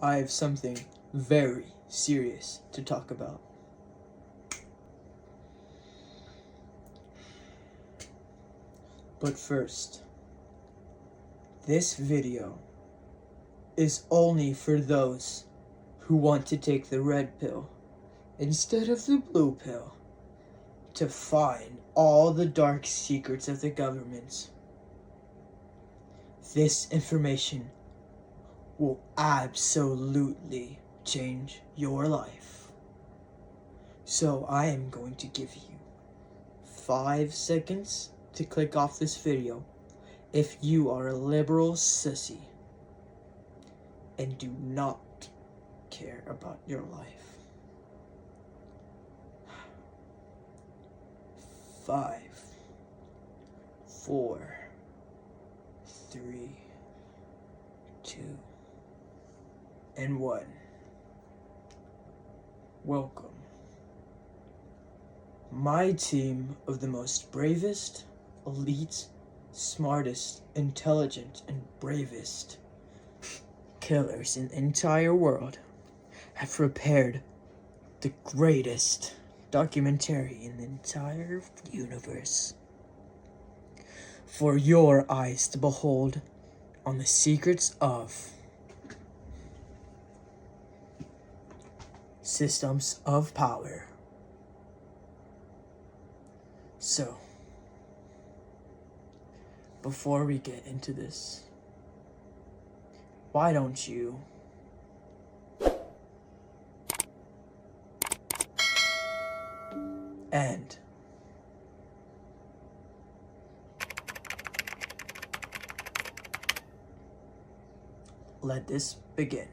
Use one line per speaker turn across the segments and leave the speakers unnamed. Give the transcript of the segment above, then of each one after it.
I have something very serious to talk about. But first, this video is only for those who want to take the red pill instead of the blue pill to find all the dark secrets of the government. This information will absolutely change your life. So I am going to give you 5 seconds to click off this video if you are a liberal sissy and do not care about your life. 5, 4, 3, 2, and 1. Welcome. My team of the most bravest, elite, smartest, intelligent, and bravest killers in the entire world have prepared the greatest documentary in the entire universe for your eyes to behold on the secrets of systems of power. So, before we get into this, why don't you and let this begin.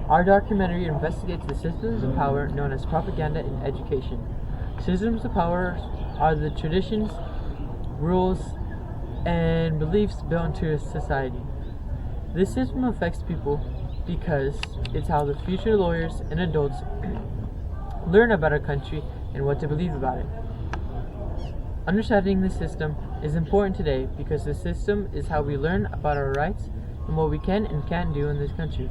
Our documentary investigates the systems of power known as propaganda in education. Systems of power are the traditions, rules, and beliefs built into a society. This system affects people because it's how the future lawyers and adults learn about our country and what to believe about it. Understanding the system is important today because the system is how we learn about our rights and what we can and can't do in this country,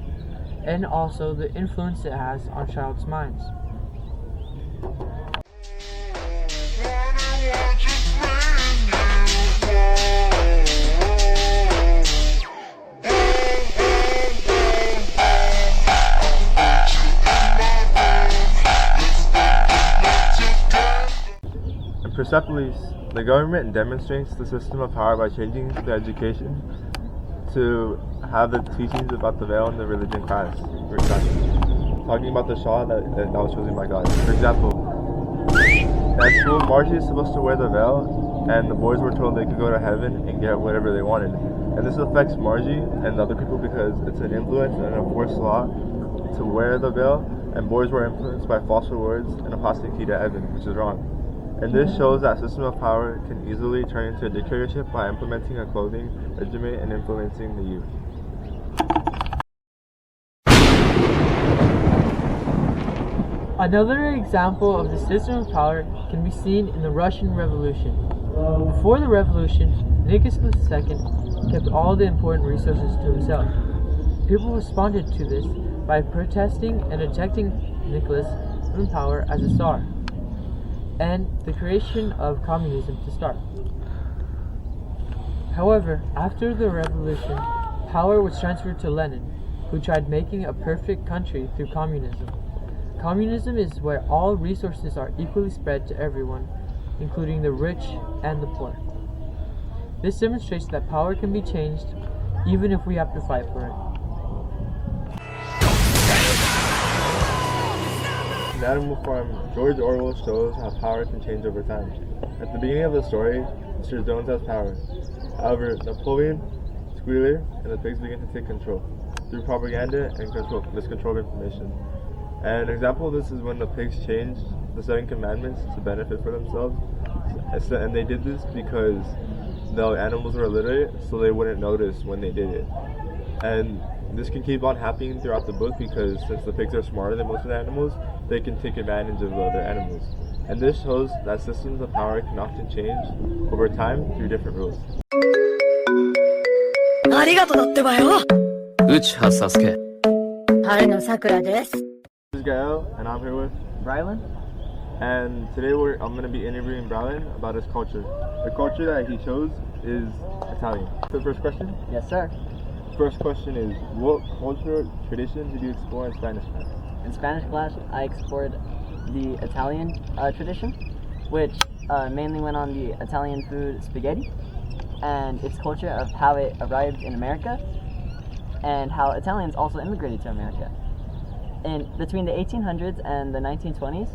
and also the influence it has on child's minds.
In Persepolis, the government demonstrates the system of power by changing the education to have the teachings about the veil in the religion class. For example, talking about the Shah that was chosen by God. For example, at school, Margie is supposed to wear the veil, and the boys were told they could go to heaven and get whatever they wanted. And this affects Margie and the other people because it's an influence and a forced law to wear the veil, and boys were influenced by false rewards and apostate key to heaven, which is wrong. And this shows that system of power can easily turn into a dictatorship by implementing a clothing regimen and influencing the youth.
Another example of the system of power can be seen in the Russian Revolution. Before the revolution, Nicholas II kept all the important resources to himself. People responded to this by protesting and ejecting Nicholas from power as a Tsar, and the creation of communism to start. However, after the revolution, power was transferred to Lenin, who tried making a perfect country through communism. Communism is where all resources are equally spread to everyone, including the rich and the poor. This demonstrates that power can be changed even if we have to fight for it.
In Animal Farm, George Orwell shows how power can change over time. At the beginning of the story, Mr. Jones has power. However, Napoleon, Squealer, and the pigs begin to take control through propaganda and miscontrol of information. And an example of this is when the pigs changed the 7 commandments to benefit for themselves. And they did this because the animals were illiterate, so they wouldn't notice when they did it. And this can keep on happening throughout the book because since the pigs are smarter than most of the animals, they can take advantage of the other animals. and this shows that systems of power can often change over time through different rules.
ありがとうだってばよ。
内葉サスケ。
春の桜です。
This is Gael, and I'm here with
Brylan?
and today I'm going to be interviewing Brylan about his culture. The culture that he chose is Italian. The first question?
Yes, sir.
First question is, what cultural tradition did you explore in Spanish class?
In Spanish class, I explored the Italian tradition, which mainly went on the Italian food spaghetti and its culture of how it arrived in America and how Italians also immigrated to America. In between the 1800s and the 1920s,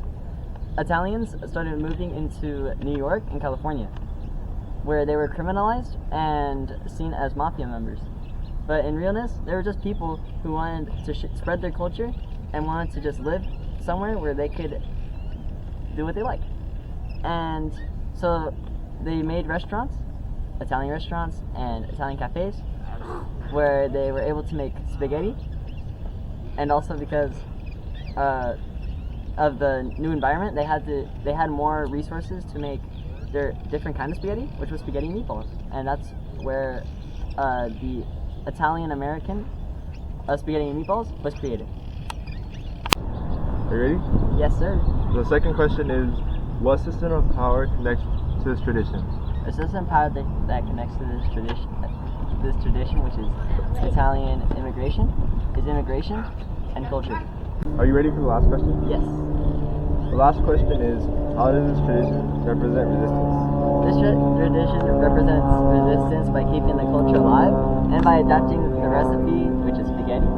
Italians started moving into New York and California, where they were criminalized and seen as mafia members. But in realness, they were just people who wanted to spread their culture and wanted to just live somewhere where they could do what they like. And so they made restaurants, Italian restaurants and Italian cafes, where they were able to make spaghetti. And also because of the new environment, they had more resources to make their different kind of spaghetti, which was spaghetti meatballs. And that's where the Italian American spaghetti and meatballs was created.
Are you ready?
Yes, sir.
The second question is, what system of power connects to this tradition?
A system of power that connects to this tradition, which is Italian immigration, is immigration and culture.
Are you ready for the last question?
Yes.
The last question is, how does this tradition represent resistance?
This tradition represents resistance by keeping the culture alive and by adapting the recipe, which is spaghetti,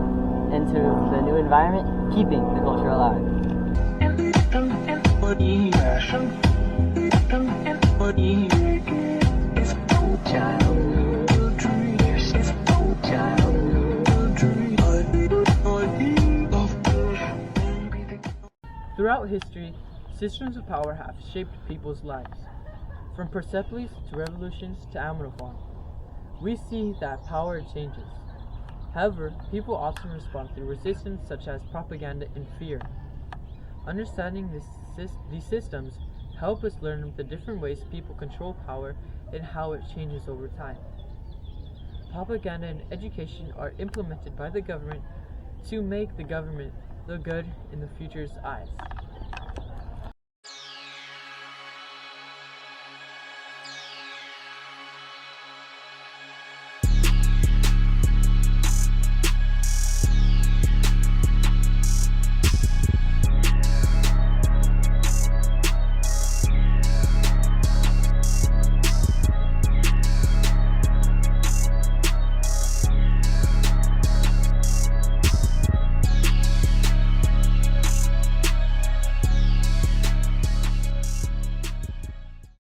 into the new environment, keeping the culture alive.
Throughout history, systems of power have shaped people's lives. From Persepolis to revolutions to Amenophon, we see that power changes. However, people often respond through resistance such as propaganda and fear. Understanding these systems help us learn the different ways people control power and how it changes over time. Propaganda and education are implemented by the government to make the government look good in the future's eyes.